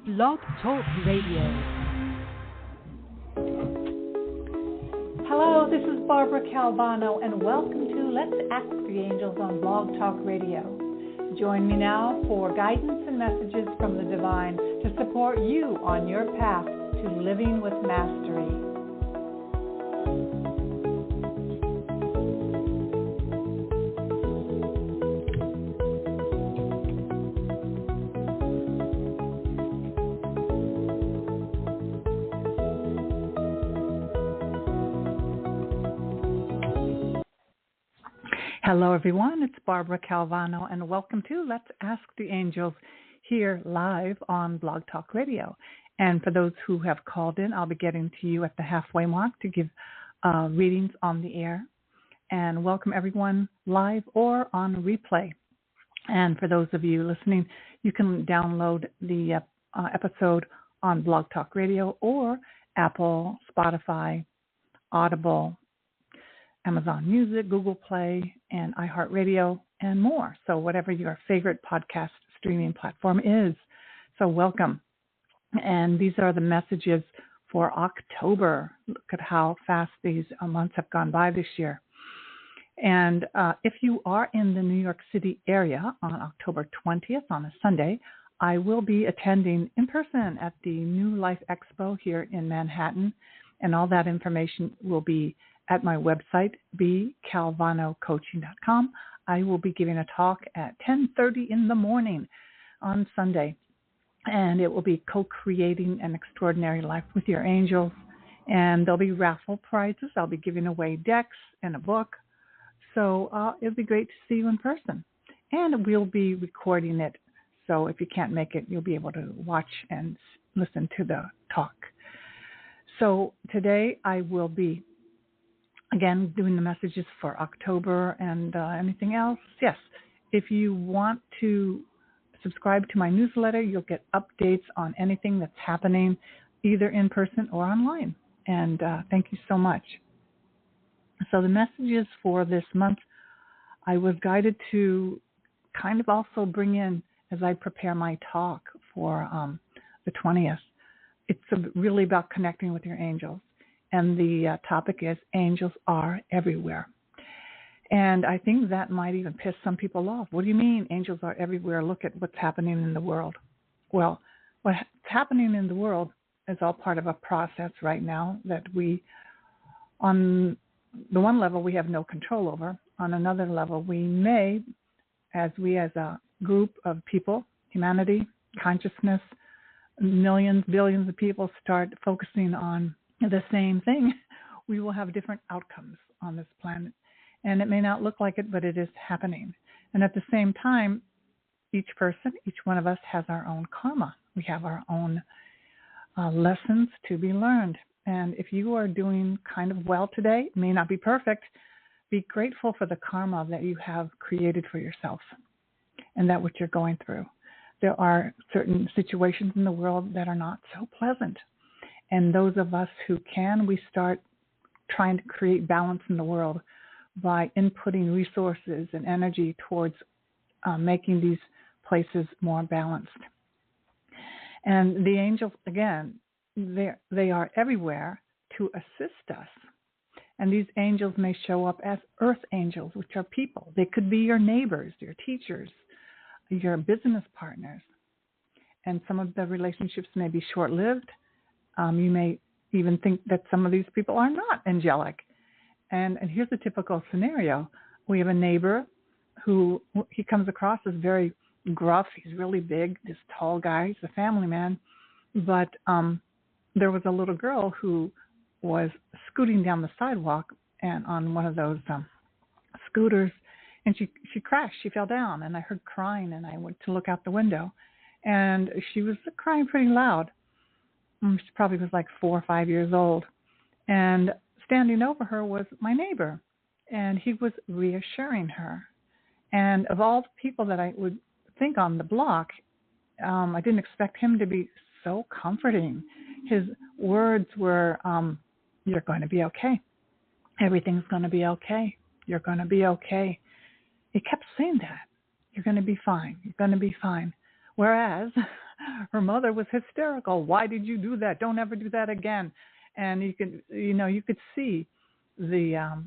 Blog Talk Radio. Hello, this is Barbara Calvano, and welcome to Let's Ask the Angels on Blog Talk Radio. Join me now for guidance and messages from the divine to support you on your path to living with mastery. Hello, everyone. It's Barbara Calvano, and welcome to Let's Ask the Angels here live on Blog Talk Radio. And for those who have called in, I'll be getting to you at the halfway mark to give readings on the air. And welcome everyone live or on replay. And for those of you listening, you can download the episode on Blog Talk Radio or Apple, Spotify, Audible, Amazon Music, Google Play, and iHeartRadio, and more. So whatever your favorite podcast streaming platform is. So welcome. And these are the messages for October. Look at how fast these months have gone by this year. And if you are in the New York City area on October 20th on a Sunday, I will be attending in person at the New Life Expo here in Manhattan. And all that information will be at my website, bcalvano-coaching.com. I will be giving a talk at 10:30 in the morning on Sunday, and it will be co-creating an extraordinary life with your angels. And there'll be raffle prizes. I'll be giving away decks and a book. So it'll be great to see you in person. And we'll be recording it. So if you can't make it, you'll be able to watch and listen to the talk. So today I will be again, doing the messages for October and anything else. Yes, if you want to subscribe to my newsletter, you'll get updates on anything that's happening either in person or online. And thank you so much. So the messages for this month, I was guided to kind of also bring in as I prepare my talk for the 20th. It's really about connecting with your angels. And the topic is angels are everywhere. And I think that might even piss some people off. What do you mean angels are everywhere? Look at what's happening in the world. Well, what's happening in the world is all part of a process right now that we, on the one level, we have no control over. On another level, we may, as a group of people, humanity, consciousness, millions, billions of people start focusing on the same thing, we will have different outcomes on this planet. And it may not look like it, but it is happening. And at the same time, each person, each one of us has our own karma. We have our own lessons to be learned. And if you are doing kind of well today, it may not be perfect, be grateful for the karma that you have created for yourself and that what you're going through. There are certain situations in the world that are not so pleasant. And those of us who can, we start trying to create balance in the world by inputting resources and energy towards making these places more balanced. And the angels, again, they are everywhere to assist us. And these angels may show up as earth angels, which are people. They could be your neighbors, your teachers, your business partners. And some of the relationships may be short-lived. You may even think that some of these people are not angelic. And here's a typical scenario. We have a neighbor who he comes across as very gruff. He's really big, this tall guy. He's a family man. But there was a little girl who was scooting down the sidewalk and on one of those scooters, and she crashed. She fell down, and I heard crying, and I went to look out the window. And she was crying pretty loud. She probably was like 4 or 5 years old. And standing over her was my neighbor. And he was reassuring her. And of all the people that I would think on the block, I didn't expect him to be so comforting. His words were, you're going to be okay. Everything's going to be okay. You're going to be okay. He kept saying that. You're going to be fine. You're going to be fine. Whereas her mother was hysterical. Why did you do that? Don't ever do that again. And you could see the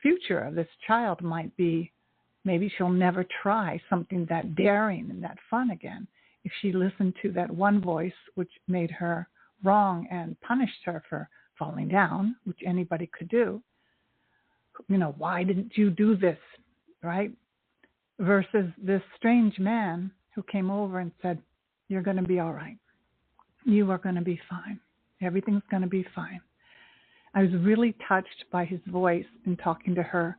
future of this child might be, maybe she'll never try something that daring and that fun again if she listened to that one voice which made her wrong and punished her for falling down, which anybody could do. Why didn't you do this, right? Versus this strange man who came over and said, you're going to be all right. You are going to be fine. Everything's going to be fine. I was really touched by his voice in talking to her,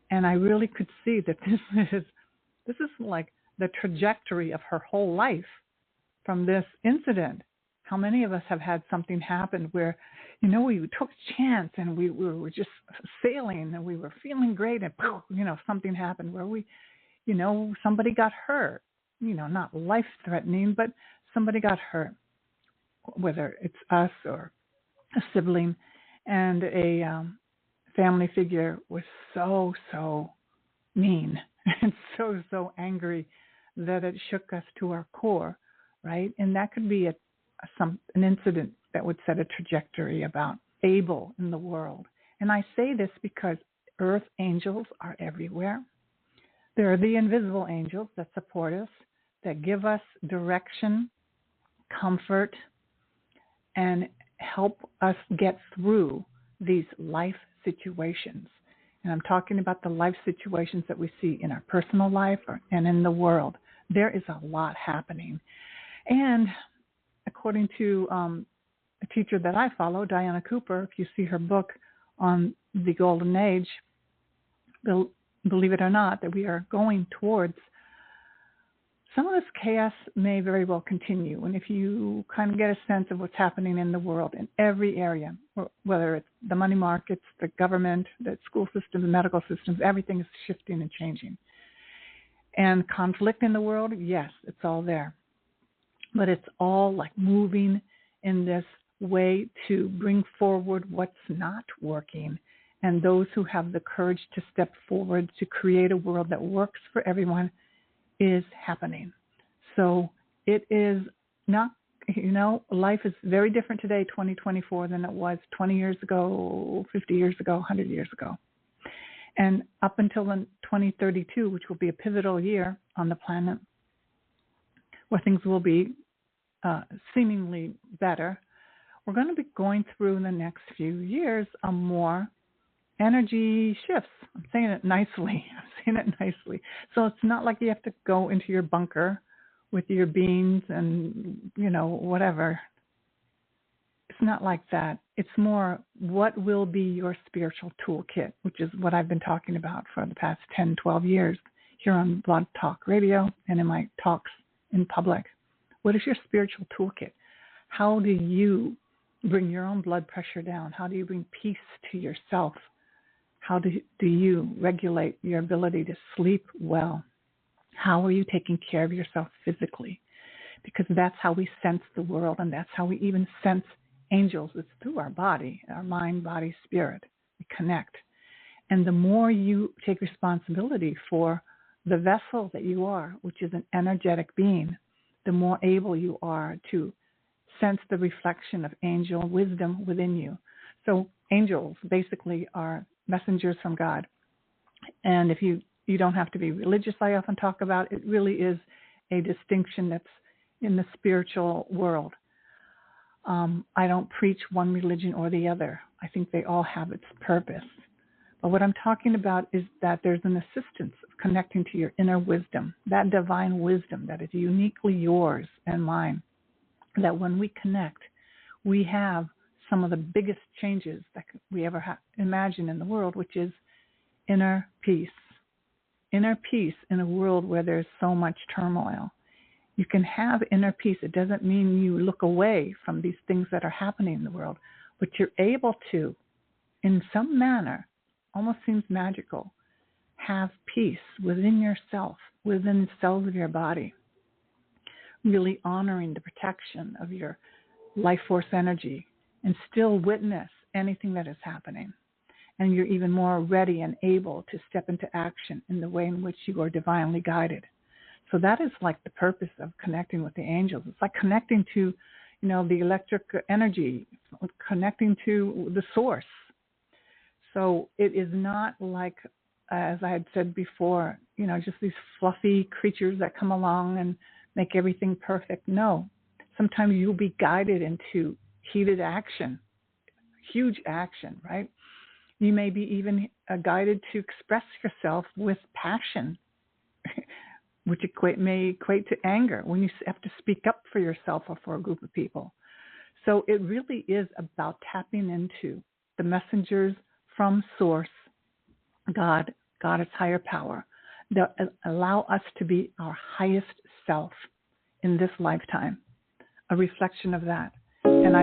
and I really could see that this is like the trajectory of her whole life from this incident. How many of us have had something happen where, we took a chance and we were just sailing and we were feeling great, and something happened where we, somebody got hurt, not life-threatening, but somebody got hurt, whether it's us or a sibling, and a family figure was so mean and so angry that it shook us to our core, right? And that could be an incident that would set a trajectory about Abel in the world. And I say this because earth angels are everywhere. There are the invisible angels that support us, that give us direction, comfort, and help us get through these life situations. And I'm talking about the life situations that we see in our personal life and in the world. There is a lot happening. And according to a teacher that I follow, Diana Cooper, if you see her book on the Golden Age, believe it or not, that we are going towards some of this chaos may very well continue. And if you kind of get a sense of what's happening in the world in every area, whether it's the money markets, the government, the school systems, the medical systems, everything is shifting and changing. And conflict in the world, yes, it's all there. But it's all like moving in this way to bring forward what's not working. And those who have the courage to step forward to create a world that works for everyone is happening. So it is not, life is very different today, 2024, than it was 20 years ago, 50 years ago, 100 years ago. And up until 2032, which will be a pivotal year on the planet, where things will be seemingly better, we're going to be going through in the next few years a more energy shifts. I'm saying it nicely. So it's not like you have to go into your bunker with your beans and, whatever. It's not like that. It's more what will be your spiritual toolkit, which is what I've been talking about for the past 10, 12 years here on Blog Talk Radio and in my talks in public. What is your spiritual toolkit? How do you bring your own blood pressure down? How do you bring peace to yourself? How do you regulate your ability to sleep well? How are you taking care of yourself physically? Because that's how we sense the world, and that's how we even sense angels. It's through our body, our mind, body, spirit. We connect. And the more you take responsibility for the vessel that you are, which is an energetic being, the more able you are to sense the reflection of angel wisdom within you. So angels basically are messengers from God. And if you don't have to be religious, I often talk about, it really is a distinction that's in the spiritual world. I don't preach one religion or the other. I think they all have its purpose. But what I'm talking about is that there's an assistance of connecting to your inner wisdom, that divine wisdom that is uniquely yours and mine, that when we connect, we have some of the biggest changes that we ever imagine in the world, which is inner peace. Inner peace in a world where there's so much turmoil. You can have inner peace. It doesn't mean you look away from these things that are happening in the world, but you're able to, in some manner, almost seems magical, have peace within yourself, within the cells of your body, really honoring the protection of your life force energy, and still witness anything that is happening. And you're even more ready and able to step into action in the way in which you are divinely guided. So that is like the purpose of connecting with the angels. It's like connecting to, the electric energy, connecting to the source. So it is not like, as I had said before, just these fluffy creatures that come along and make everything perfect. No, sometimes you'll be guided into heated action, huge action, right? You may be even guided to express yourself with passion, which may equate to anger when you have to speak up for yourself or for a group of people. So it really is about tapping into the messengers from Source, God, its higher power, that allow us to be our highest self in this lifetime, a reflection of that. And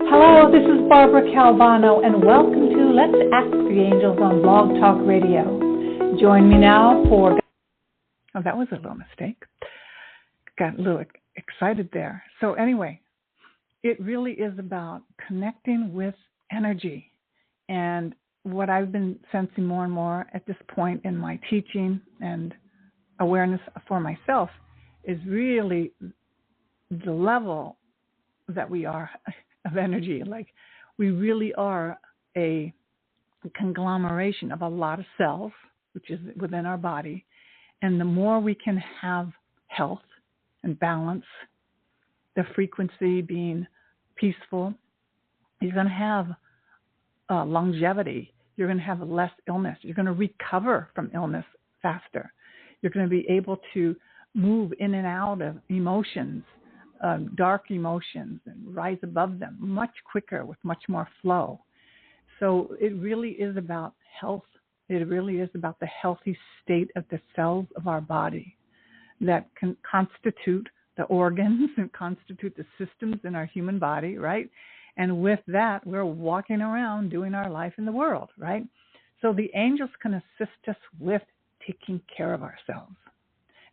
Hello, this is Barbara Calvano, and welcome to Let's Ask the Angels on Blog Talk Radio. Join me now for... Oh, that was a little mistake. Got a little excited there. So anyway, it really is about connecting with energy. And what I've been sensing more and more at this point in my teaching and awareness for myself is really the level that we are of energy. Like, we really are a conglomeration of a lot of cells, which is within our body. And the more we can have health and balance, the frequency being peaceful, you're going to have longevity. You're going to have less illness. You're going to recover from illness faster. You're going to be able to move in and out of emotions, dark emotions, and rise above them much quicker with much more flow. So it really is about health. It really is about the healthy state of the cells of our body that can constitute the organs and constitute the systems in our human body, right? And with that, we're walking around doing our life in the world, right? So the angels can assist us with taking care of ourselves.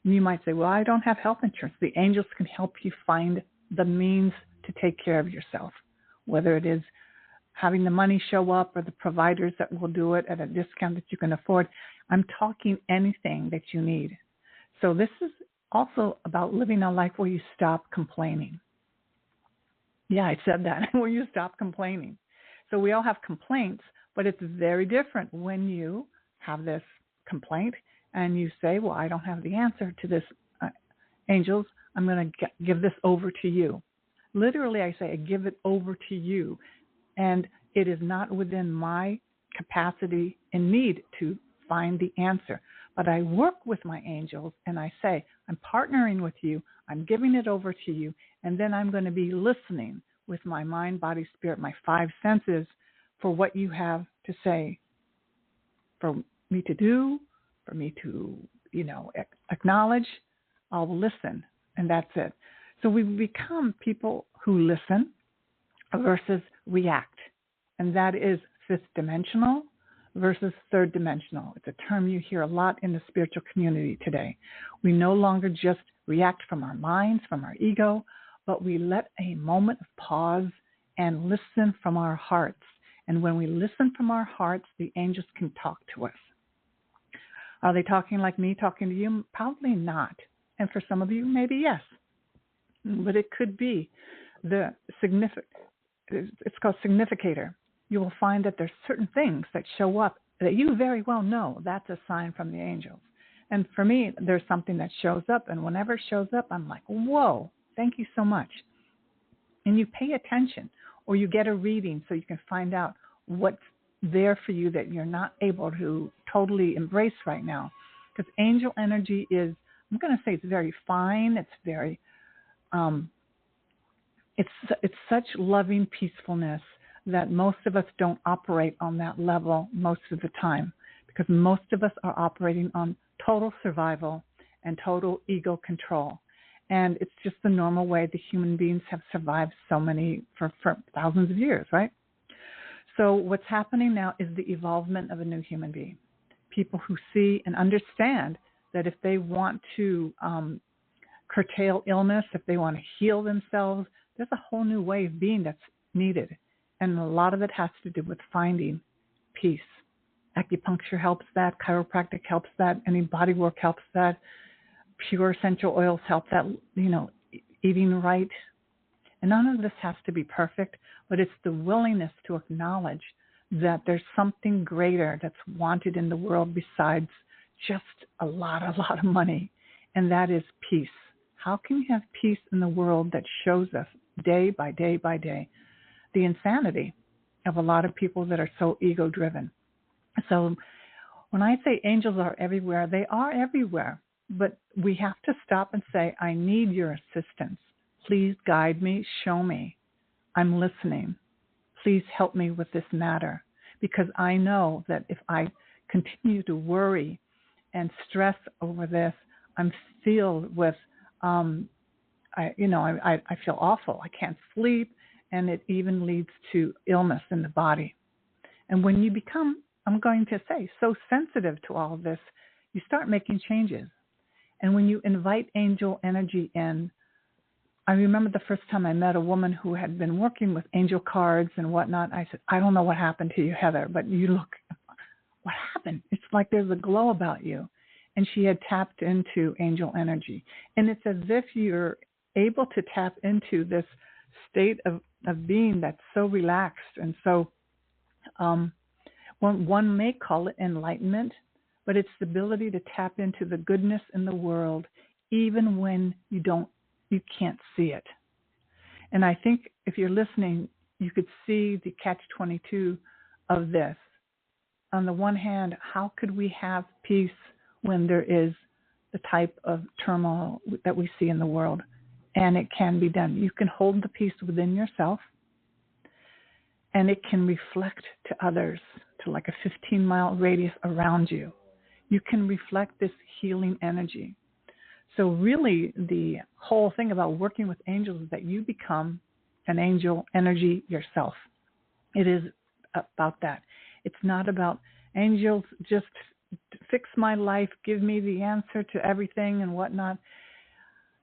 And you might say, well, I don't have health insurance. The angels can help you find the means to take care of yourself, whether it is having the money show up or the providers that will do it at a discount that you can afford. I'm talking anything that you need. So this is also about living a life where you stop complaining. Yeah, I said that, where you stop complaining. So we all have complaints, but it's very different when you have this complaint and you say, well, I don't have the answer to this, angels. I'm going to give this over to you. Literally, I say, I give it over to you. And it is not within my capacity and need to find the answer. But I work with my angels and I say, I'm partnering with you. I'm giving it over to you. And then I'm going to be listening with my mind, body, spirit, my five senses for what you have to say, for me to do, for me to, acknowledge. I'll listen, and that's it. So we become people who listen versus react. And that is fifth dimensional versus third dimensional. It's a term you hear a lot in the spiritual community today. We no longer just react from our minds, from our ego, but we let a moment of pause and listen from our hearts. And when we listen from our hearts, the angels can talk to us. Are they talking like me talking to you? Probably not. And for some of you, maybe yes. But it could be the it's called significator. You will find that there's certain things that show up that you very well know that's a sign from the angels. And for me, there's something that shows up, and whenever it shows up, I'm like, whoa, thank you so much. And you pay attention, or you get a reading so you can find out what's there for you that you're not able to totally embrace right now. Because angel energy is, I'm going to say it's very fine. It's very, it's such loving peacefulness that most of us don't operate on that level most of the time, because most of us are operating on total survival and total ego control. And it's just the normal way the human beings have survived for thousands of years, right? So what's happening now is the evolvement of a new human being. People who see and understand that if they want to curtail illness, if they want to heal themselves, there's a whole new way of being that's needed. And a lot of it has to do with finding peace. Acupuncture helps that. Chiropractic helps that. Any body work helps that. pure essential oils help that, eating right. And none of this has to be perfect, but it's the willingness to acknowledge that there's something greater that's wanted in the world besides just a lot of money, and that is peace. How can you have peace in the world that shows us day by day by day the insanity of a lot of people that are so ego-driven? So when I say angels are everywhere, they are everywhere, but we have to stop and say, I need your assistance. Please guide me, show me. I'm listening. Please help me with this matter, because I know that if I continue to worry and stress over this, I'm filled with, I feel awful. I can't sleep, and it even leads to illness in the body. And when you become, I'm going to say, so sensitive to all of this, you start making changes. And when you invite angel energy in, I remember the first time I met a woman who had been working with angel cards and whatnot. I said, I don't know what happened to you, Heather, but you look, what happened? It's like there's a glow about you. And she had tapped into angel energy. And it's as if you're able to tap into this state of being that's so relaxed. And so one may call it enlightenment, but it's the ability to tap into the goodness in the world, even when you can't see it. And I think if you're listening, you could see the catch-22 of this. On the one hand, how could we have peace when there is the type of turmoil that we see in the world? And it can be done. You can hold the peace within yourself, and it can reflect to others, to like a 15-mile radius around you. You can reflect this healing energy. So really, the whole thing about working with angels is that you become an angel energy yourself. It is about that. It's not about angels just fix my life, give me the answer to everything and whatnot.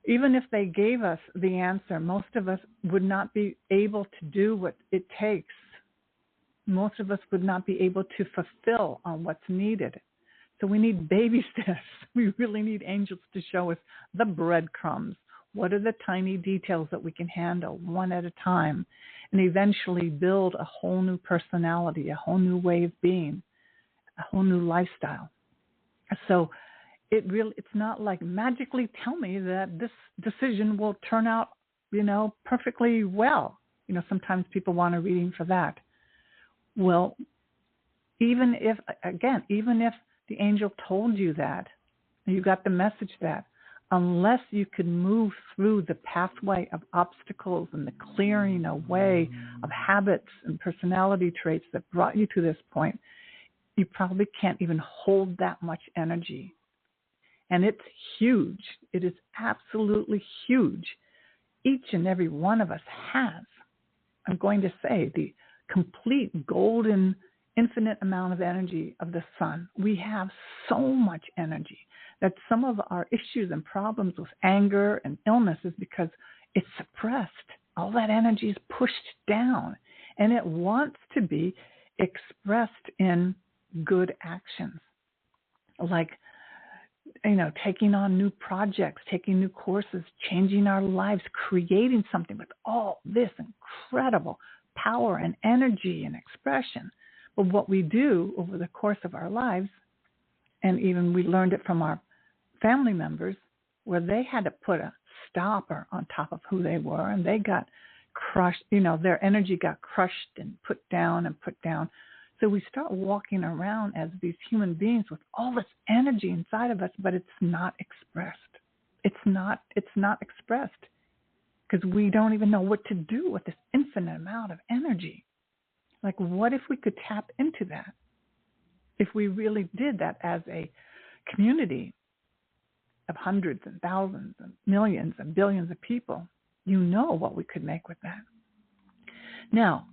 Even if they gave us the answer, most of us would not be able to do what it takes. Most of us would not be able to fulfill on what's needed. So we need baby steps. We really need angels to show us the breadcrumbs. What are the tiny details that we can handle one at a time, and eventually build a whole new personality, a whole new way of being, a whole new lifestyle. So it's not like magically tell me that this decision will turn out, perfectly well. Sometimes people want a reading for that. Well, even if the angel told you that, you got the message that, unless you could move through the pathway of obstacles and the clearing away of habits and personality traits that brought you to this point, you probably can't even hold that much energy. And it's huge. It is absolutely huge. Each and every one of us has, I'm going to say, the complete golden infinite amount of energy of the sun. We have so much energy that some of our issues and problems with anger and illness is because it's suppressed. All that energy is pushed down, and it wants to be expressed in good actions, like taking on new projects, taking new courses, changing our lives, creating something with all this incredible power and energy and expression. But what we do over the course of our lives, and even we learned it from our family members, where they had to put a stopper on top of who they were, and they got crushed, their energy got crushed and put down and put down. So we start walking around as these human beings with all this energy inside of us, but it's not expressed. It's not expressed because we don't even know what to do with this infinite amount of energy. Like, what if we could tap into that? If we really did that as a community of hundreds and thousands and millions and billions of people, what we could make with that. Now,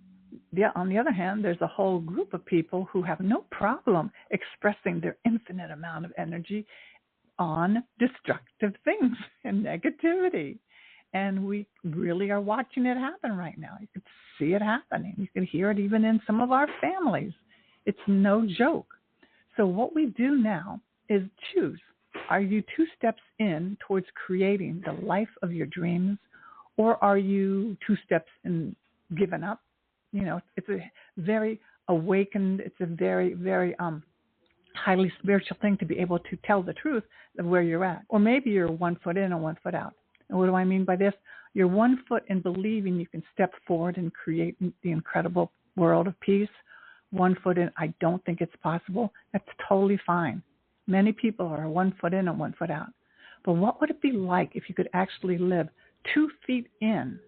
on the other hand, there's a whole group of people who have no problem expressing their infinite amount of energy on destructive things and negativity. And we really are watching it happen right now. You can see it happening. You can hear it even in some of our families. It's no joke. So what we do now is choose. Are you 2 steps in towards creating the life of your dreams, or are you 2 steps in giving up? You know, it's a very awakened, it's a very, very highly spiritual thing to be able to tell the truth of where you're at. Or maybe you're 1 foot in and 1 foot out. And what do I mean by this? You're 1 foot in believing you can step forward and create the incredible world of peace. 1 foot in, I don't think it's possible. That's totally fine. Many people are 1 foot in and 1 foot out. But what would it be like if you could actually live 2 feet in,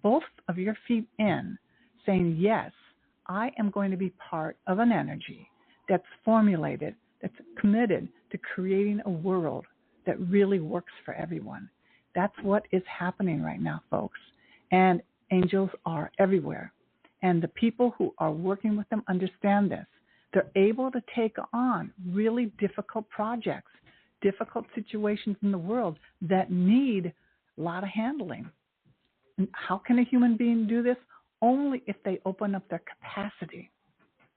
both of your feet in, saying, yes, I am going to be part of an energy that's formulated, that's committed to creating a world that really works for everyone. That's what is happening right now, folks. And angels are everywhere. And the people who are working with them understand this. They're able to take on really difficult projects, difficult situations in the world that need a lot of handling. And how can a human being do this? Only if they open up their capacity,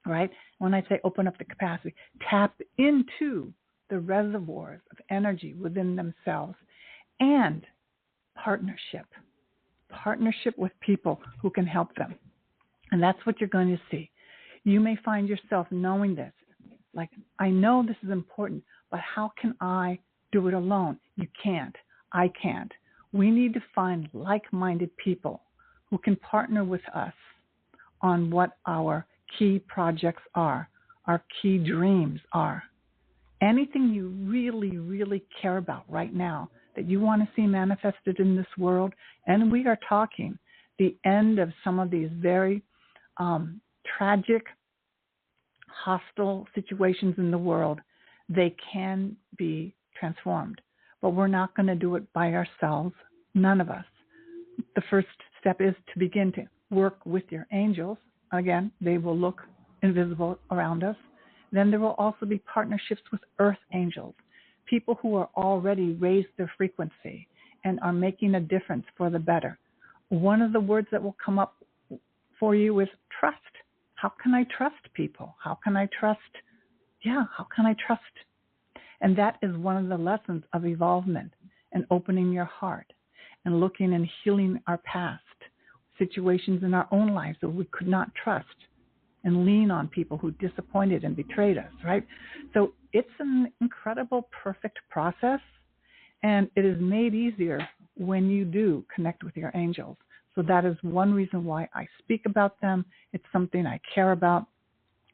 right? When I say open up the capacity, tap into the reservoirs of energy within themselves, and partnership with people who can help them. And that's what you're going to see. You may find yourself knowing this, like, I know this is important, but how can I do it alone? You can't. I can't. We need to find like-minded people who can partner with us on what our key projects are, our key dreams are. Anything you really, really care about right now that you want to see manifested in this world, and we are talking the end of some of these very tragic, hostile situations in the world, they can be transformed. But we're not going to do it by ourselves, none of us. The first step is to begin to work with your angels. Again, they will look invisible around us. Then there will also be partnerships with earth angels, people who are already raised their frequency and are making a difference for the better. One of the words that will come up for you is trust. How can I trust people? How can I trust? How can I trust? And that is one of the lessons of evolvement and opening your heart and looking and healing our past, situations in our own lives that we could not trust and lean on people who disappointed and betrayed us, right? So it's an incredible, perfect process, and it is made easier when you do connect with your angels. So that is one reason why I speak about them. It's something I care about.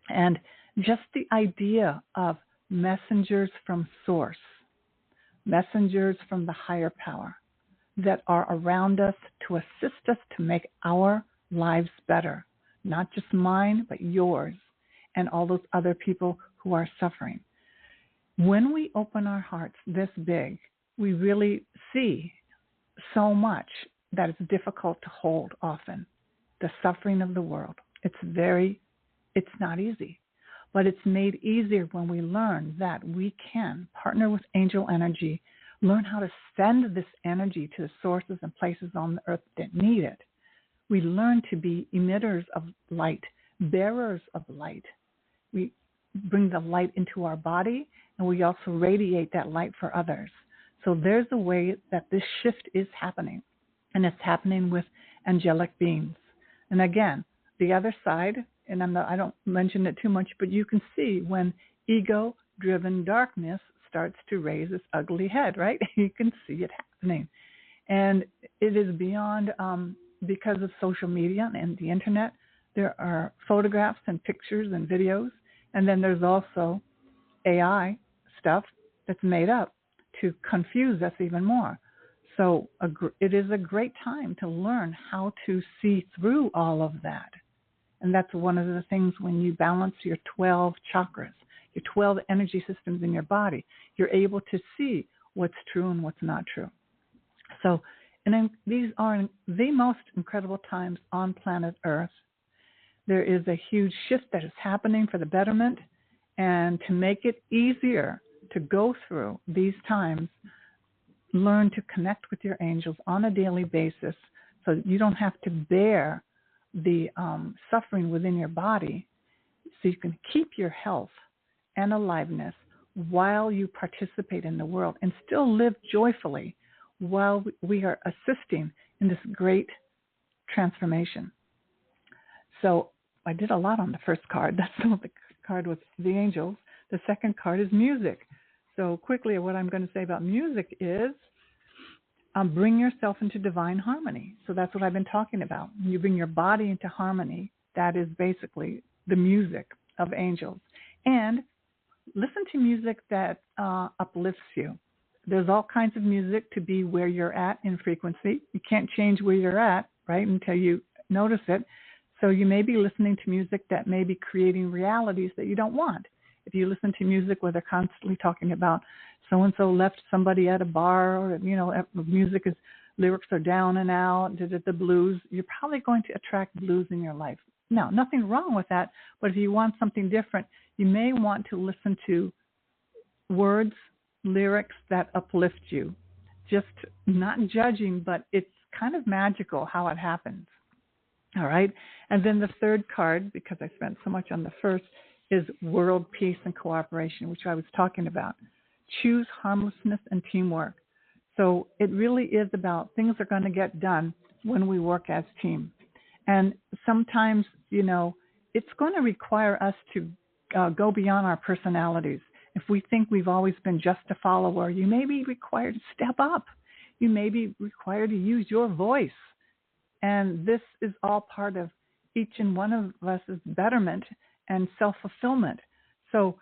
And just the idea of messengers from source, messengers from the higher power that are around us to assist us to make our lives better, not just mine, but yours and all those other people who are suffering. When we open our hearts this big, we really see so much that it's difficult to hold often. The suffering of the world. It's not easy. But it's made easier when we learn that we can partner with angel energy, learn how to send this energy to the sources and places on the earth that need it. We learn to be emitters of light, bearers of light. We bring the light into our body, and we also radiate that light for others. So there's a way that this shift is happening, and it's happening with angelic beings. And again, the other side, and I don't mention it too much, but you can see when ego-driven darkness starts to raise its ugly head, right? You can see it happening. And it is beyond, because of social media and the internet, there are photographs and pictures and videos, and then there's also AI stuff that's made up to confuse us even more. So it is a great time to learn how to see through all of that. And that's one of the things when you balance your 12 chakras, your 12 energy systems in your body, you're able to see what's true and what's not true. So, and then these are the most incredible times on planet Earth. There is a huge shift that is happening for the betterment, and to make it easier to go through these times, learn to connect with your angels on a daily basis so that you don't have to bear the suffering within your body, so you can keep your health and aliveness while you participate in the world and still live joyfully while we are assisting in this great transformation. So I did a lot on the first card. That's the card with the angels. The second card is music. So quickly, what I'm going to say about music is bring yourself into divine harmony. So that's what I've been talking about. When you bring your body into harmony, that is basically the music of angels. And listen to music that uplifts you. There's all kinds of music to be where you're at in frequency. You can't change where you're at, right, until you notice it. So you may be listening to music that may be creating realities that you don't want. If you listen to music where they're constantly talking about so-and-so left somebody at a bar, or, music is, lyrics are down and out, the blues, you're probably going to attract blues in your life. Now, nothing wrong with that, but if you want something different, you may want to listen to words, lyrics that uplift you. Just not judging, but it's kind of magical how it happens. All right? And then the third card, because I spent so much on the first, is world peace and cooperation, which I was talking about. Choose harmlessness and teamwork. So it really is about things are going to get done when we work as team. And sometimes, it's going to require us to go beyond our personalities. If we think we've always been just a follower, you may be required to step up. You may be required to use your voice. And this is all part of each and one of us' betterment and self-fulfillment. So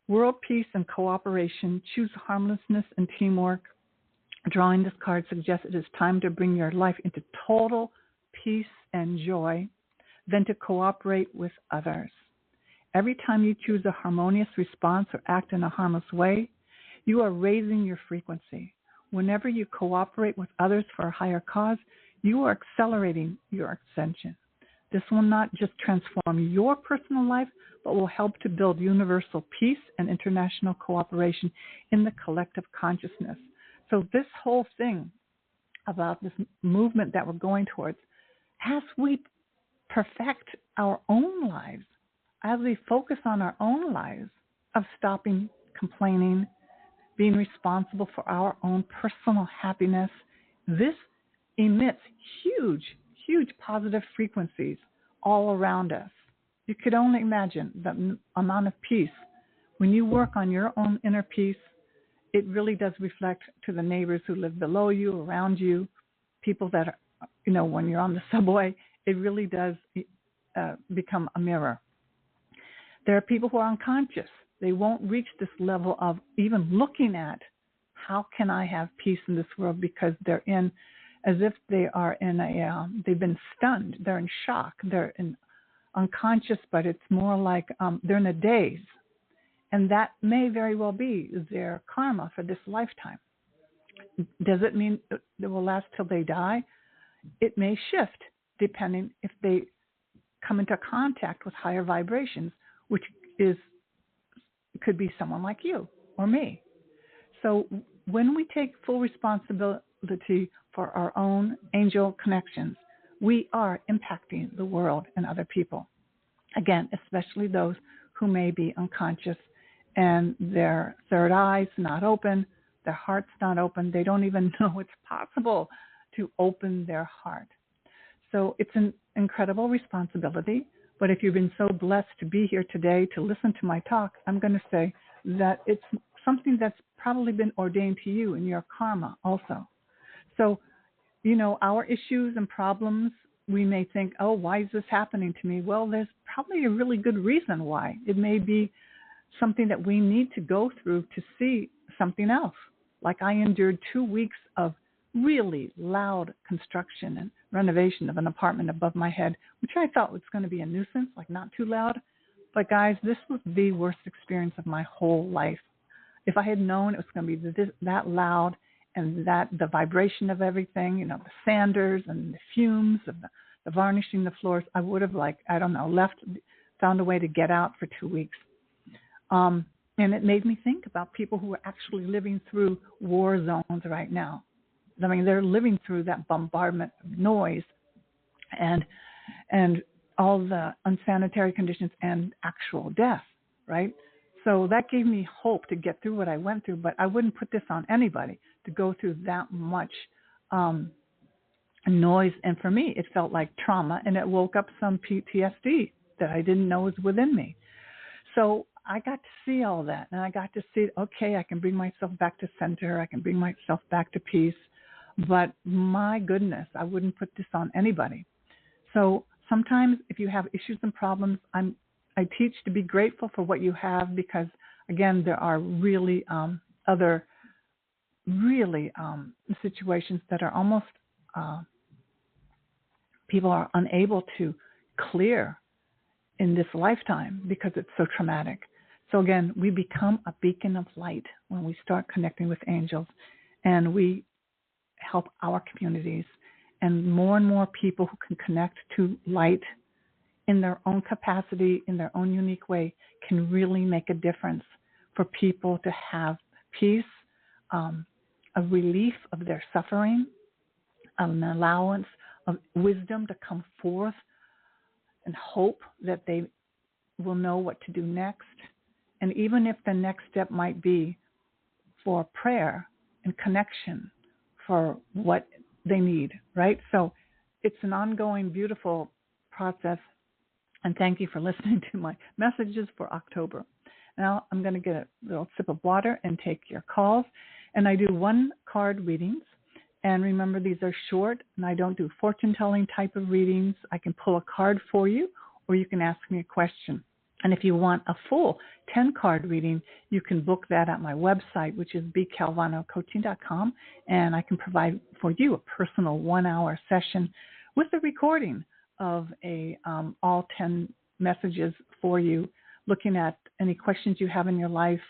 world peace and cooperation, choose harmlessness and teamwork. Drawing this card suggests it is time to bring your life into total peace and joy, then to cooperate with others. Every time you choose a harmonious response or act in a harmless way, you are raising your frequency. Whenever you cooperate with others for a higher cause, you are accelerating your ascension. This will not just transform your personal life, but will help to build universal peace and international cooperation in the collective consciousness. So this whole thing about this movement that we're going towards, as we perfect our own lives, as we focus on our own lives of stopping complaining, being responsible for our own personal happiness, this emits huge, huge positive frequencies all around us. You could only imagine the amount of peace. When you work on your own inner peace, it really does reflect to the neighbors who live below you, around you, people that are, when you're on the subway, it really does become a mirror. There are people who are unconscious. They won't reach this level of even looking at how can I have peace in this world, because they're in, as if they are in they've been stunned. They're in shock. They're in unconscious, but it's more like they're in a daze. And that may very well be their karma for this lifetime. Does it mean it will last till they die? It may shift depending if they come into contact with higher vibrations, which could be someone like you or me. So when we take full responsibility for our own angel connections, we are impacting the world and other people. Again, especially those who may be unconscious and their third eye's not open, their heart's not open. They don't even know it's possible to open their heart. So it's an incredible responsibility. But if you've been so blessed to be here today to listen to my talk, I'm going to say that it's something that's probably been ordained to you in your karma also. So, our issues and problems, we may think, oh, why is this happening to me? Well, there's probably a really good reason why. It may be something that we need to go through to see something else. Like I endured 2 weeks of really loud construction and renovation of an apartment above my head, which I thought was going to be a nuisance, like not too loud. But guys, this was the worst experience of my whole life. If I had known it was going to be that loud and that the vibration of everything, the sanders and the fumes of the varnishing the floors, I would have found a way to get out for 2 weeks. And it made me think about people who are actually living through war zones right now. I mean, they're living through that bombardment of noise and all the unsanitary conditions and actual death, right? So that gave me hope to get through what I went through, but I wouldn't put this on anybody to go through that much noise. And for me, it felt like trauma, and it woke up some PTSD that I didn't know was within me. So I got to see all that, and I got to see, okay, I can bring myself back to center. I can bring myself back to peace. But my goodness, I wouldn't put this on anybody. So sometimes if you have issues and problems, I teach to be grateful for what you have, because, again, there are really other situations that are almost people are unable to clear in this lifetime because it's so traumatic. So again, we become a beacon of light when we start connecting with angels, and we help our communities, and more people who can connect to light in their own capacity, in their own unique way, can really make a difference for people to have peace, a relief of their suffering, an allowance of wisdom to come forth, and hope that they will know what to do next. And even if the next step might be for prayer and connection for what they need, right? So it's an ongoing, beautiful process. And thank you for listening to my messages for October. Now I'm going to get a little sip of water and take your calls. And I do 1-card readings. And remember, these are short, and I don't do fortune-telling type of readings. I can pull a card for you, or you can ask me a question. And if you want a full 10-card reading, you can book that at my website, which is bcalvano-coaching.com, and I can provide for you a personal 1-hour session with a recording of all 10 messages for you, looking at any questions you have in your life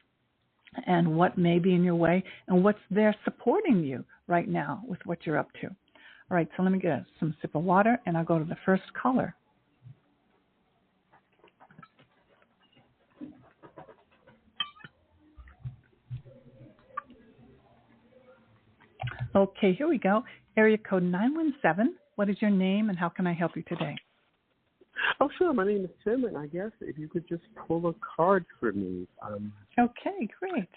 and what may be in your way and what's there supporting you right now with what you're up to. All right, so let me get some sip of water, and I'll go to the first caller. Okay, here we go. Area code 917. What is your name, and how can I help you today? Oh, sure. My name is Tim, and I guess if you could just pull a card for me. Okay, great.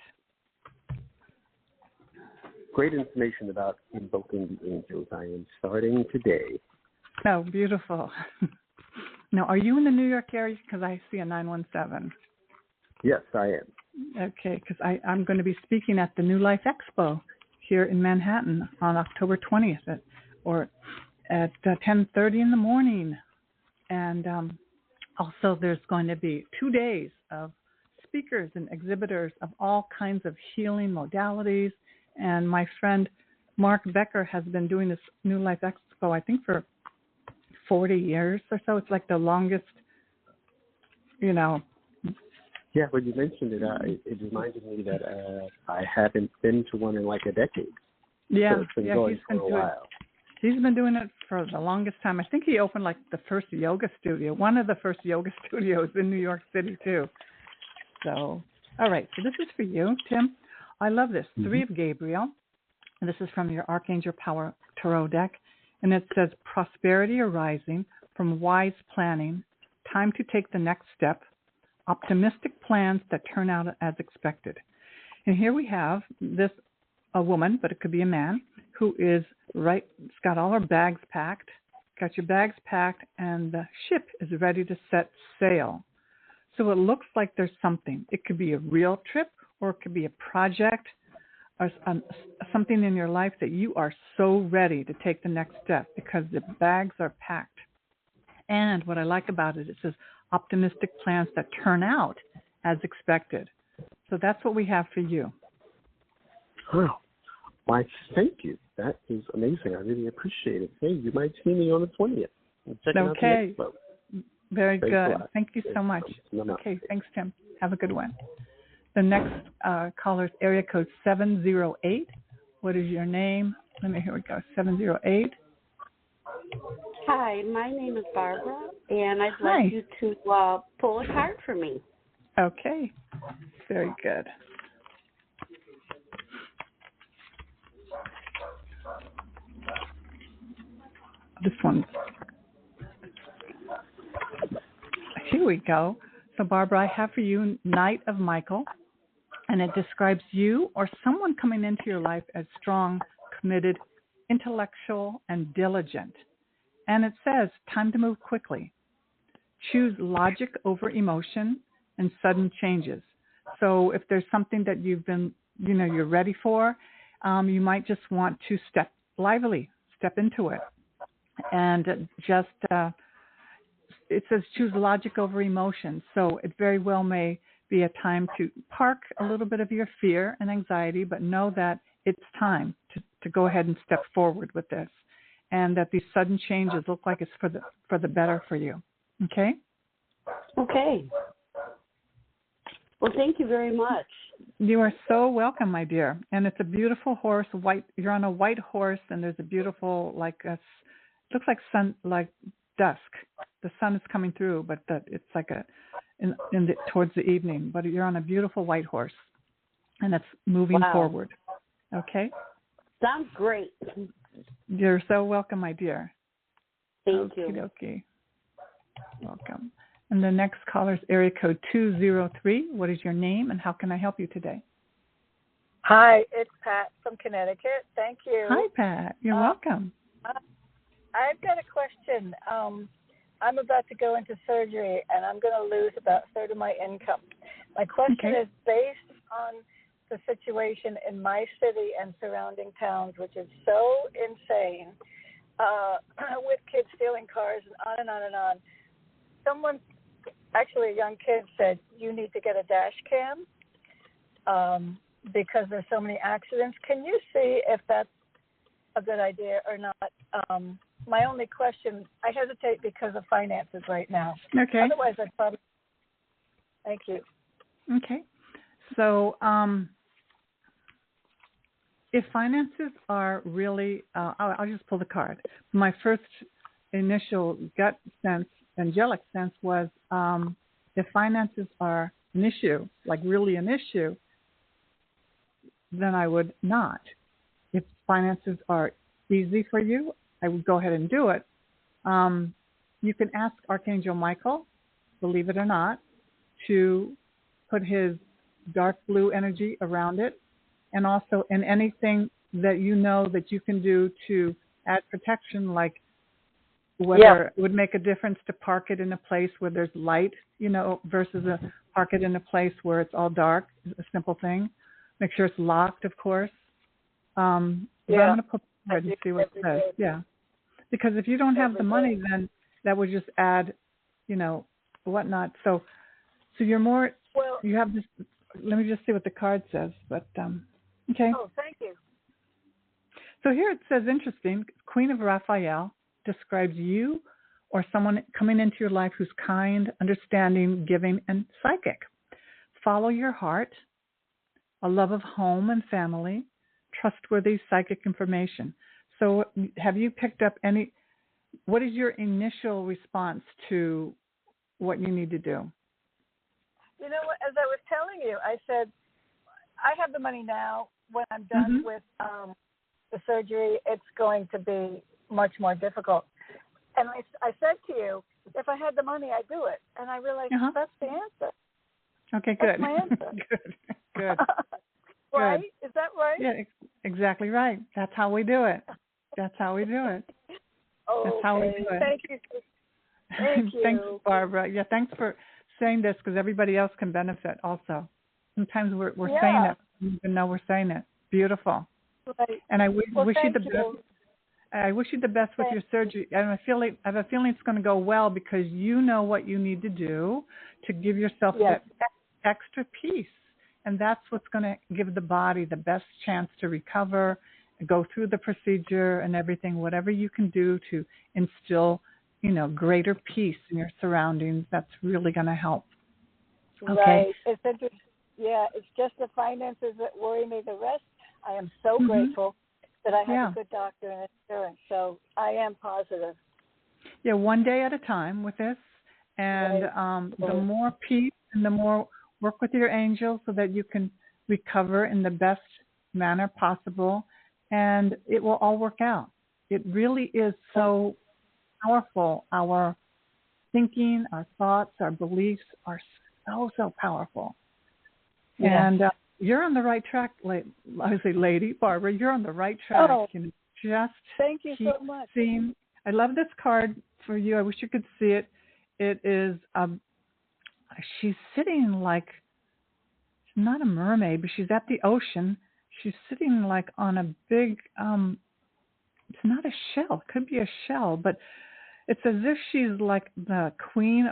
Great information about invoking the angels. I am starting today. Oh, beautiful. Now, are you in the New York area? Because I see a 917. Yes, I am. Okay, because I'm going to be speaking at the New Life Expo here in Manhattan on October 20th at 10:30 in the morning. And also there's going to be 2 days of speakers and exhibitors of all kinds of healing modalities. And my friend Mark Becker has been doing this New Life Expo, I think, for 40 years or so. It's like the longest, Yeah, when you mentioned it, it reminded me that I haven't been to one in like a decade. Yeah, so it's been going for a while. He's been doing it for the longest time. I think he opened like the first yoga studio, one of the first yoga studios in New York City too. So, all right. So this is for you, Tim. I love this. 3 of Gabriel. And this is from your Archangel Power Tarot deck. And it says, prosperity arising from wise planning, time to take the next step, optimistic plans that turn out as expected. And here we have a woman, but it could be a man, who is right. It's got all her bags packed. Got your bags packed, and the ship is ready to set sail. So it looks like there's something. It could be a real trip, or it could be a project, or something in your life that you are so ready to take the next step because the bags are packed. And what I like about it, it says optimistic plans that turn out as expected. So that's what we have for you. Wow. Why, thank you. That is amazing. I really appreciate it. Hey, you might see me on the 20th. Okay. Out the Very good. Thank you so much. Okay, thanks, Tim. Have a good one. The next caller is area code 708. What is your name? Here we go. 708. Hi, my name is Barbara, and I'd like you to pull a card for me. Okay. Very good. This one. Here we go. So, Barbara, I have for you Knight of Michael, and it describes you or someone coming into your life as strong, committed, intellectual, and diligent. And it says, time to move quickly. Choose logic over emotion and sudden changes. So if there's something that you've been, you're ready for, you might just want to step into it. And just, it says choose logic over emotion. So it very well may be a time to park a little bit of your fear and anxiety, but know that it's time to go ahead and step forward with this, and that these sudden changes look like it's for the better for you. Okay? Okay. Well, thank you very much. You are so welcome, my dear. And it's a beautiful horse. You're on a white horse, and there's a beautiful, looks like sun, like dusk. The sun is coming through, but it's like towards the evening. But you're on a beautiful white horse, and it's moving forward. Okay? Sounds great. You're so welcome, my dear. Thank you. Okay. Welcome. And the next caller is area code 203. What is your name, and how can I help you today? Hi, it's Pat from Connecticut. Thank you. Hi, Pat. You're welcome. I've got a question. I'm about to go into surgery, and I'm going to lose about a third of my income. My question is based on the situation in my city and surrounding towns, which is so insane, with kids stealing cars and on and on and on. Someone, actually a young kid, said, you need to get a dash cam because there's so many accidents. Can you see if that's a good idea or not? My only question, I hesitate because of finances right now. Okay. Otherwise, I'd probably... Thank you. Okay. So if finances are really, I'll just pull the card. My first initial gut sense, angelic sense, was if finances are an issue, like really an issue, then I would not. If finances are easy for you, I would go ahead and do it. You can ask Archangel Michael, believe it or not, to put his dark blue energy around it, and also in anything that you know that you can do to add protection, like whether it would make a difference to park it in a place where there's light, versus park it in a place where it's all dark, a simple thing. Make sure it's locked, of course. But I'm going to put it and see what it says. Yeah. Because if you don't have the money, then that would just add, whatnot. So you're more, you have this, let me just see what the card says. But, okay. Oh, thank you. So here it says, interesting, Queen of Raphael describes you or someone coming into your life who's kind, understanding, giving, and psychic. Follow your heart, a love of home and family, trustworthy psychic information. So have you picked up what is your initial response to what you need to do? You know what, as I was telling you, I said, I have the money now. When I'm done with the surgery, it's going to be much more difficult. And I said to you, if I had the money, I'd do it. And I realized that's the answer. Okay, good. That's my answer. Good. Right? Good. Is that right? Yeah, exactly right. That's how we do it. That's how we do it. That's how we do it. Thank you. Thank you. Thanks, Barbara. Yeah, thanks for saying this, because everybody else can benefit also. Sometimes we're saying it, we don't even know we're saying it. Beautiful. Right. And I wish you the best. I wish you the best with your surgery. And I have a feeling it's going to go well, because you know what you need to do to give yourself that extra peace. And that's what's going to give the body the best chance to recover, go through the procedure and everything, whatever you can do to instill, greater peace in your surroundings. That's really going to help. Okay. Right. It's interesting. Yeah, it's just the finances that worry me. The rest, I am so grateful that I have a good doctor and insurance. So I am positive. Yeah, one day at a time with this. And the more peace and the more work with your angels so that you can recover in the best manner possible. And it will all work out. It really is so powerful. Our thinking, our thoughts, our beliefs are so powerful. Yeah. And you're on the right track. I say, Lady Barbara, you're on the right track. Oh, just thank you keep so much. seeing. I love this card for you. I wish you could see it. It is, she's sitting like, she's not a mermaid, but she's at the ocean. She's sitting like on a big, it's not a shell. It could be a shell, but it's as if she's like the queen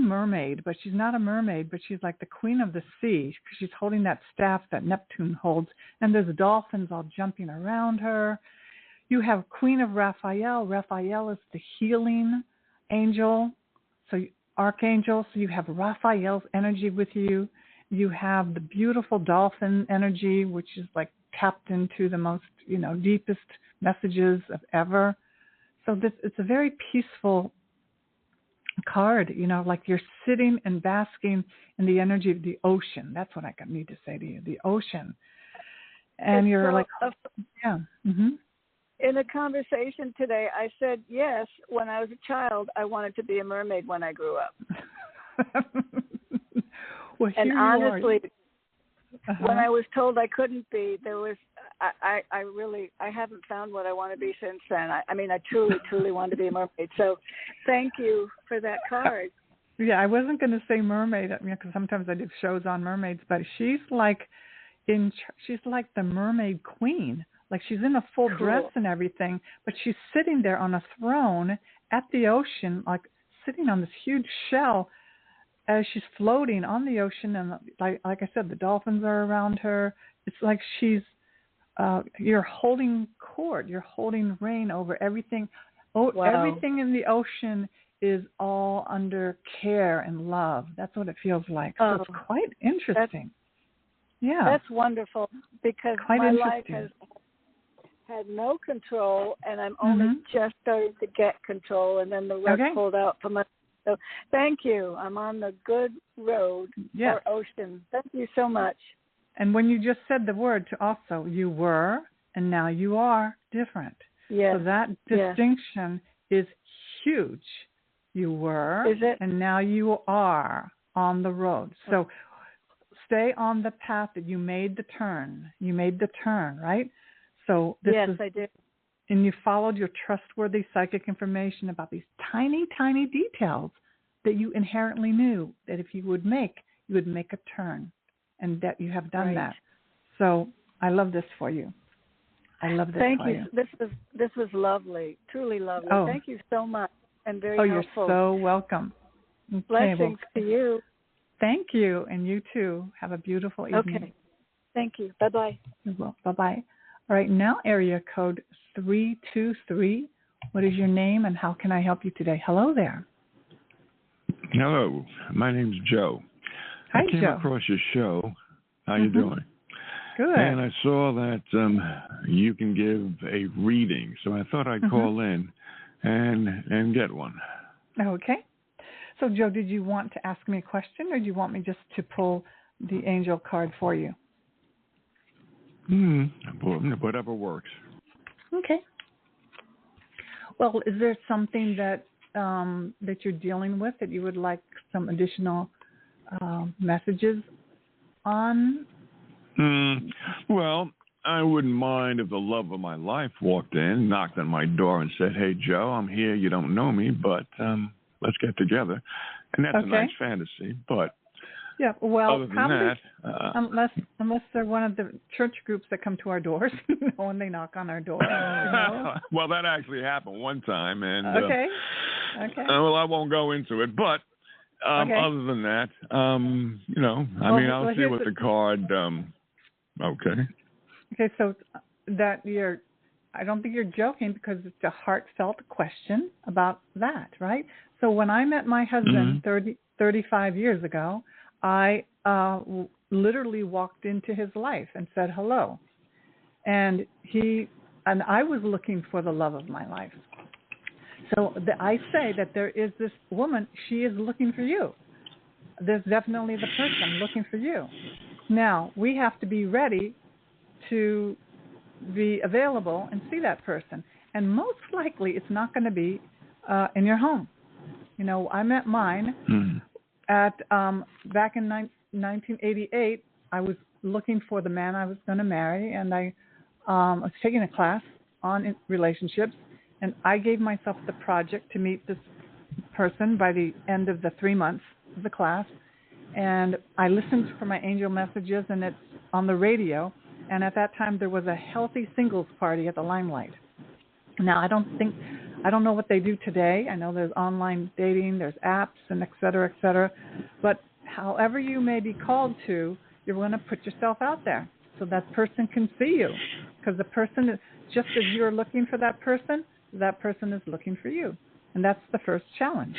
mermaid, but she's not a mermaid, but she's like the queen of the sea because she's holding that staff that Neptune holds, and there's dolphins all jumping around her. You have Queen of Raphael. Raphael is the healing angel, so archangel. So you have Raphael's energy with you. You have the beautiful dolphin energy, which is like tapped into the most, deepest messages of ever. So it's a very peaceful card, like you're sitting and basking in the energy of the ocean. That's what I need to say to you, the ocean. And you're like, yeah. Mm-hmm. In a conversation today, I said, yes, when I was a child, I wanted to be a mermaid when I grew up. Well, and honestly, when I was told I couldn't be, there was, I haven't found what I want to be since then. I truly want to be a mermaid. So thank you for that card. Yeah, I wasn't going to say mermaid, because sometimes I do shows on mermaids, but she's like the mermaid queen. Like she's in a full dress and everything, but she's sitting there on a throne at the ocean, like sitting on this huge shell as she's floating on the ocean. And like I said, the dolphins are around her. It's like she's, you're holding court, you're holding reign over everything. Wow. Everything in the ocean is all under care and love. That's what it feels like. So it's quite interesting. That's wonderful, because my life has had no control, and I'm only just starting to get control, and then the rug pulled out from us. So thank you. I'm on the good road for ocean. Thank you so much. And when you just said the word to also, you were, and now you are different. Yes. So that distinction is huge. You were, and now you are on the road. So stay on the path that you made the turn. You made the turn, right? So I did. And you followed your trustworthy psychic information about these tiny, tiny details that you inherently knew that if you would make a turn, and that you have done that. So I love this for you. I love this Thank for you. This was lovely, truly lovely. Oh. Thank you so much, and very You're helpful. so welcome. Okay, Blessings to you. Thank you, and you too. Have a beautiful evening. Okay. Thank you. Bye-bye. You will. Bye-bye. All right, now area code 323. What is your name, and how can I help you today? Hello there. Hello. My name's Joe. Hi, I came across your show. How you doing? Good. And I saw that you can give a reading, so I thought I'd call in and get one. Okay. So, Joe, did you want to ask me a question, or do you want me just to pull the angel card for you? Whatever works. Okay. Well, is there something that you're dealing with that you would like some additional messages on? Well, I wouldn't mind if the love of my life walked in, knocked on my door, and said, "Hey, Joe, I'm here. You don't know me, but let's get together." And that's a nice fantasy, but other than that, unless they're one of the church groups that come to our doors, when they knock on our door. Well, that actually happened one time, and okay. Well, I won't go into it, but other than that, I'll see what the card. Okay, so I don't think you're joking, because it's a heartfelt question about that, right? So when I met my husband 35 years ago, I literally walked into his life and said hello. And I was looking for the love of my life. So I say that there is this woman, she is looking for you. There's definitely the person looking for you. Now, we have to be ready to be available and see that person. And most likely it's not going to be in your home. I met mine back in 1988, I was looking for the man I was going to marry, and I was taking a class on relationships, and I gave myself the project to meet this person by the end of the 3 months of the class, and I listened for my angel messages, and it's on the radio, and at that time there was a healthy singles party at the Limelight. Now, I don't know what they do today. I know there's online dating, there's apps, and et cetera, but however you may be called to, you're going to put yourself out there so that person can see you, because the person is, just as you're looking for that person is looking for you, and that's the first challenge.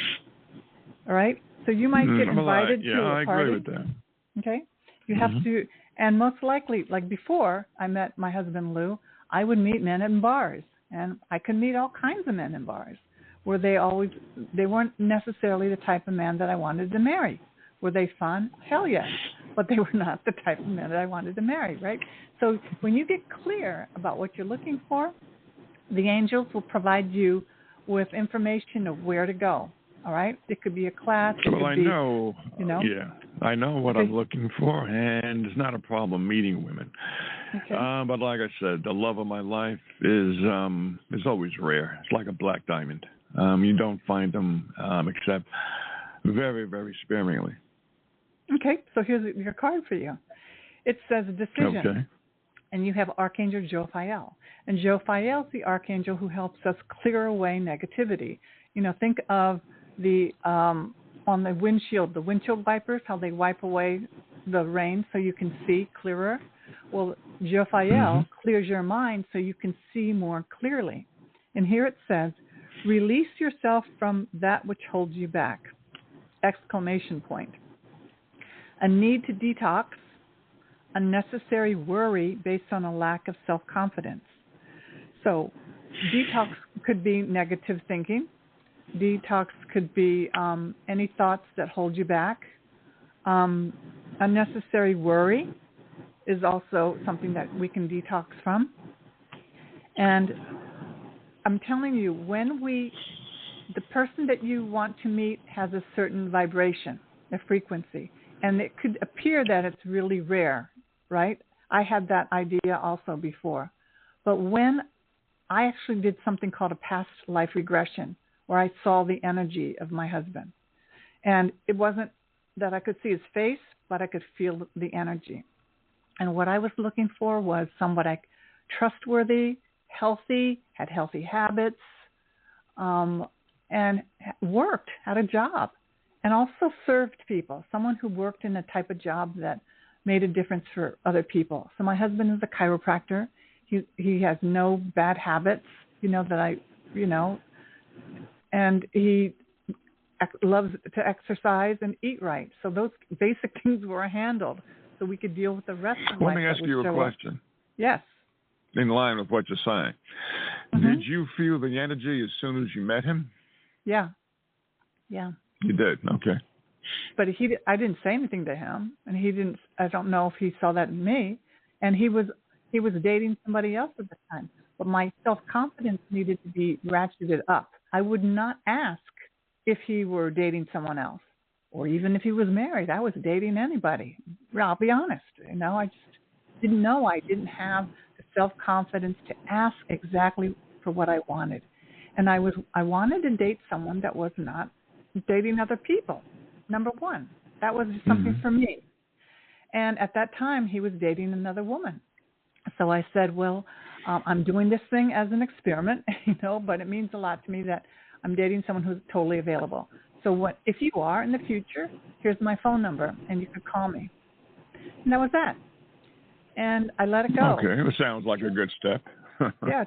All right? So you might get invited to a party. I agree with that. Okay? You have to, and most likely, like before I met my husband Lou, I would meet men in bars, and I could meet all kinds of men in bars where they weren't necessarily the type of man that I wanted to marry. Were they fun? Hell yes. But they were not the type of men that I wanted to marry, right? So when you get clear about what you're looking for, the angels will provide you with information of where to go, all right? It could be a class. Well, I know, I know what I'm looking for, and it's not a problem meeting women. Okay. But like I said, the love of my life is always rare. It's like a black diamond. You don't find them except very, very sparingly. Okay, so here's your card for you. It says decision, okay. And you have Archangel Jophiel. And Jophiel is the archangel who helps us clear away negativity. You know, think of on the windshield wipers, how they wipe away the rain so you can see clearer. Well, Jophiel clears your mind so you can see more clearly. And here it says, release yourself from that which holds you back! Exclamation point. A need to detox, unnecessary worry based on a lack of self-confidence. So detox could be negative thinking. Detox could be any thoughts that hold you back. Unnecessary worry is also something that we can detox from. And I'm telling you, the person that you want to meet has a certain vibration, a frequency. And it could appear that it's really rare, right? I had that idea also before. But when I actually did something called a past life regression, where I saw the energy of my husband. And it wasn't that I could see his face, but I could feel the energy. And what I was looking for was somebody trustworthy, healthy, had healthy habits, and worked, had a job. And also served people, someone who worked in a type of job that made a difference for other people. So my husband is a chiropractor. He has no bad habits, and he loves to exercise and eat right. So those basic things were handled so we could deal with the rest of life. Let me ask you a question. Yes. In line with what you're saying. Did you feel the energy as soon as you met him? Yeah. You did, okay. But I didn't say anything to him, and he didn't. I don't know if he saw that in me. And he was dating somebody else at the time. But my self-confidence needed to be ratcheted up. I would not ask if he were dating someone else, or even if he was married. I was dating anybody. I'll be honest. I just didn't know. I didn't have the self-confidence to ask exactly for what I wanted. And I wanted to date someone that was not dating other people. Number one, that was just something for me. And at that time, he was dating another woman. So I said, well, I'm doing this thing as an experiment, but it means a lot to me that I'm dating someone who's totally available. So if you are in the future, here's my phone number, and you could call me. And that was that. And I let it go. Okay, it sounds like a good step. Yeah,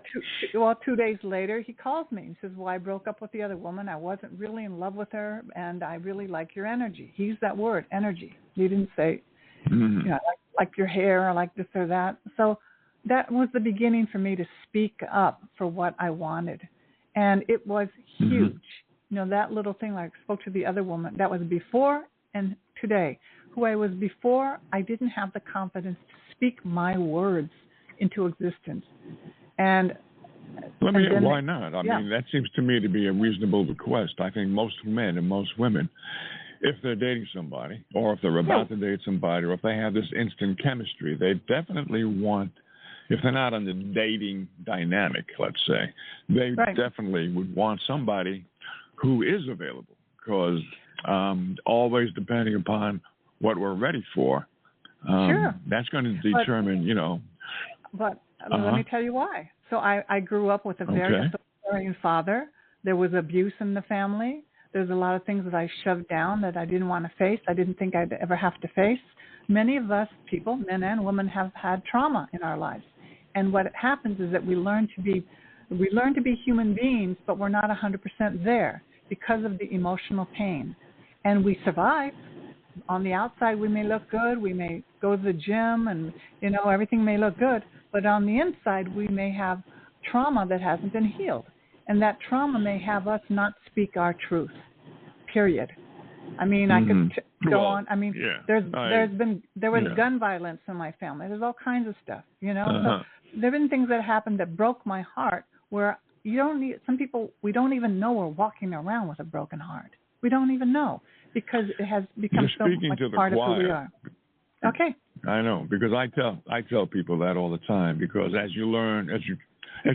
2 days later, he calls me and says, well, I broke up with the other woman. I wasn't really in love with her, and I really like your energy. He used that word, energy. He didn't say, I like your hair, I like this or that. So that was the beginning for me to speak up for what I wanted. And it was huge. That little thing, like I spoke to the other woman, that was before and today. Who I was before, I didn't have the confidence to speak my words into existence. And why not? I mean, that seems to me to be a reasonable request. I think most men and most women if they're dating somebody, or if they're about to date somebody, or if they have this instant chemistry, they definitely want, if they're not on the dating dynamic, let's say, they definitely would want somebody who is available, because always depending upon what we're ready for, that's going to determine, But let me tell you why. So I grew up with a very authoritarian father. There was abuse in the family. There's a lot of things that I shoved down that I didn't want to face. I didn't think I'd ever have to face. Many of us people, men and women, have had trauma in our lives. And what happens is that we learn to be human beings, but we're not 100% there because of the emotional pain. And we survive. On the outside, we may look good. We may go to the gym and, everything may look good. But on the inside, we may have trauma that hasn't been healed. And that trauma may have us not speak our truth, period. I mean, I could go on. I mean, there was gun violence in my family. There's all kinds of stuff, So there have been things that happened that broke my heart where some people, we don't even know we're walking around with a broken heart. We don't even know because it has become so much part of who we are. Okay. I know, because I tell people that all the time, because as you learn, as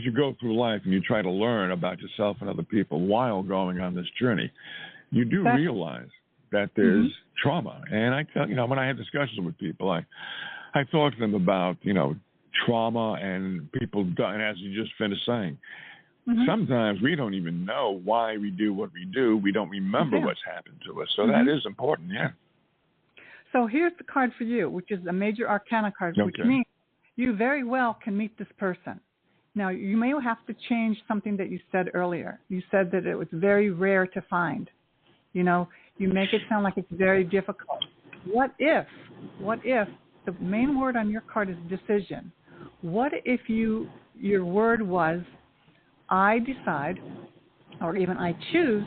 you go through life and you try to learn about yourself and other people while going on this journey, you do realize that there's trauma. And I tell, when I have discussions with people, I talk to them about, trauma and people, and as you just finished saying, sometimes we don't even know why we do what we do. We don't remember what's happened to us. So that is important, So here's the card for you, which is a major arcana card, which means you very well can meet this person. Now, you may have to change something that you said earlier. You said that it was very rare to find. You make it sound like it's very difficult. What if the main word on your card is decision? What if your word was, I decide, or even I choose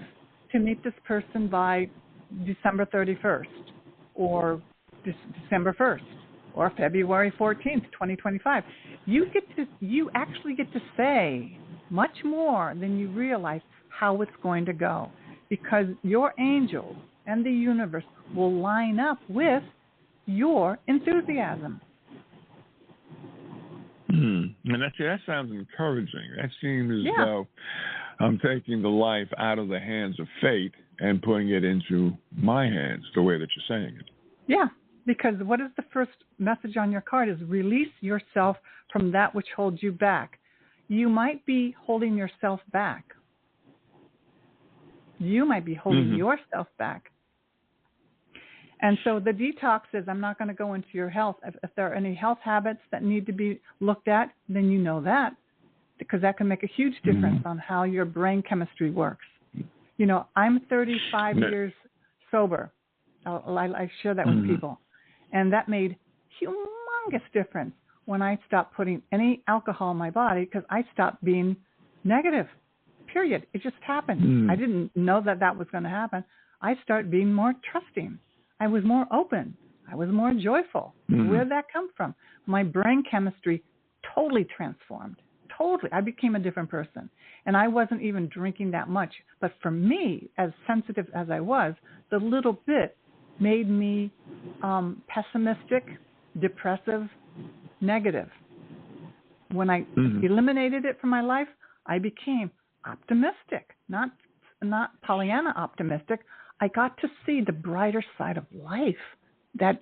to meet this person by December 31st, or December 1st, or February 14th, 2025. You actually get to say much more than you realize how it's going to go, because your angels and the universe will line up with your enthusiasm. And that sounds encouraging. That seems as though I'm taking the life out of the hands of fate and putting it into my hands, the way that you're saying it. Yeah, because what is the first message on your card is release yourself from that which holds you back. You might be holding yourself back. You might be holding yourself back. And so the detox is, I'm not going to go into your health. If there are any health habits that need to be looked at, then you know that, because that can make a huge difference on how your brain chemistry works. I'm 35 years sober. I share that with people. And that made humongous difference when I stopped putting any alcohol in my body, because I stopped being negative, period. It just happened. I didn't know that was going to happen. I started being more trusting. I was more open. I was more joyful. Where did that come from? My brain chemistry totally transformed. Totally. I became a different person. And I wasn't even drinking that much. But for me, as sensitive as I was, the little bit made me pessimistic, depressive, negative. When I eliminated it from my life, I became optimistic, not Pollyanna optimistic. I got to see the brighter side of life that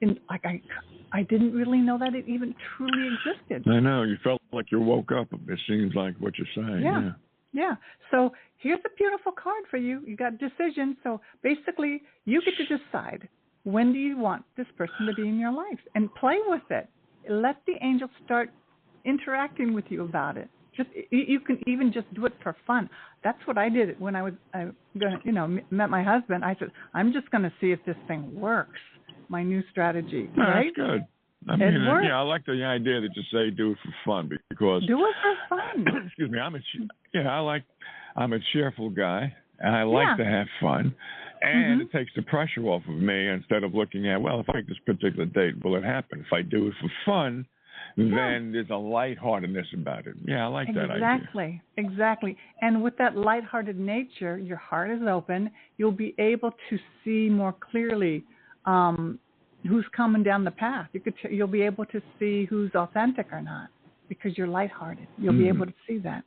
I didn't really know that it even truly existed. I know. You felt like you woke up. It seems like what you're saying. Yeah. So here's a beautiful card for you. You got decision. So basically, you get to decide, when do you want this person to be in your life, and play with it. Let the angels start interacting with you about it. You can even just do it for fun. That's what I did when I met my husband. I said, I'm just going to see if this thing works. My new strategy. Right? That's good. I mean, I like the idea that you say do it for fun, because do it for fun. Excuse me. I'm a cheerful guy, and I like to have fun, and it takes the pressure off of me instead of looking at, well, if I pick this particular date, will it happen? If I do it for fun, then there's a lightheartedness about it. Yeah, I like that idea. Exactly. And with that lighthearted nature, your heart is open. You'll be able to see more clearly who's coming down the path. You'll be able to see who's authentic or not because you're lighthearted. You'll be able to see that.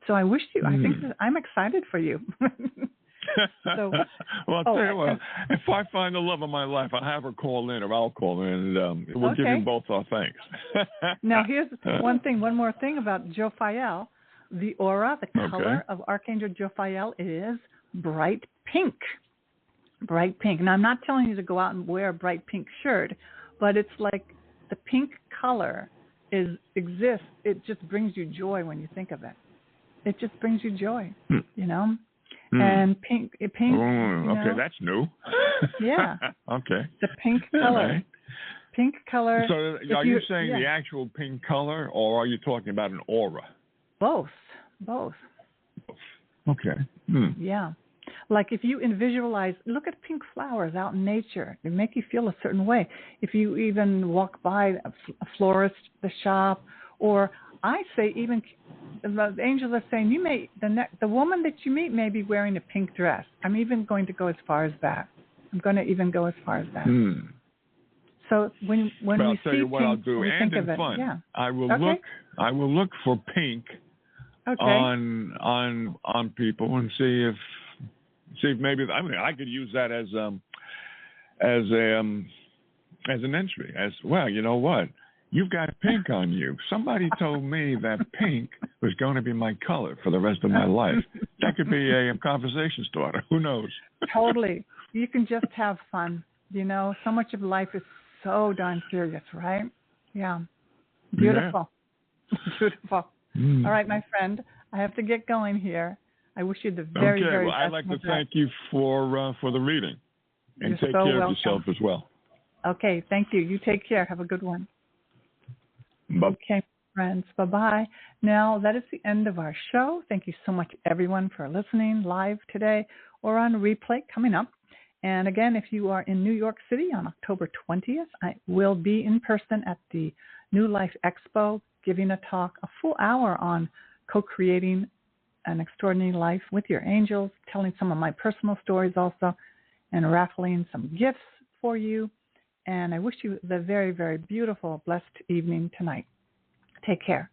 So I wish you. I think I'm excited for you. So, well, I'll tell you what, if I find the love of my life, I'll have her call in, or I'll call in, and we'll give you both our thanks. Now, here's one more thing about Jophiel. The aura, the color of Archangel Jophiel is bright pink. Bright pink. And I'm not telling you to go out and wear a bright pink shirt, but it's like the pink color exists. It just brings you joy when you think of it. It just brings you joy, you know? And pink. Okay, that's new. Yeah. Okay. The pink color. Right. Pink color. So are you saying the actual pink color, or are you talking about an aura? Both. Okay. Yeah. Like if you visualize, look at pink flowers out in nature. They make you feel a certain way. If you even walk by a florist, the shop, or I say even the angels are saying the woman that you meet may be wearing a pink dress. I'm even going to go as far as that. So when we I'll see tell you what pink, I'll do, we and think of in it. fun, Yeah. I will look for pink on people and see if maybe I could use that as an entry. As well, you know what? You've got pink on you. Somebody told me that pink was going to be my color for the rest of my life. That could be a conversation starter. Who knows? Totally. You can just have fun. You know, so much of life is so darn serious, right? Yeah. Beautiful. Yeah. Beautiful. All right, my friend. I have to get going here. I wish you the very, very best. I'd like to thank you for the reading. And You're take so care welcome. of yourself as well. Okay, thank you. You take care. Have a good one. Bye. Okay, friends. Bye-bye. Now, that is the end of our show. Thank you so much, everyone, for listening live today or on replay coming up. And again, if you are in New York City on October 20th, I will be in person at the New Life Expo giving a talk, a full hour on co-creating an extraordinary life with your angels, telling some of my personal stories also, and raffling some gifts for you. And I wish you the very, very beautiful, blessed evening tonight. Take care.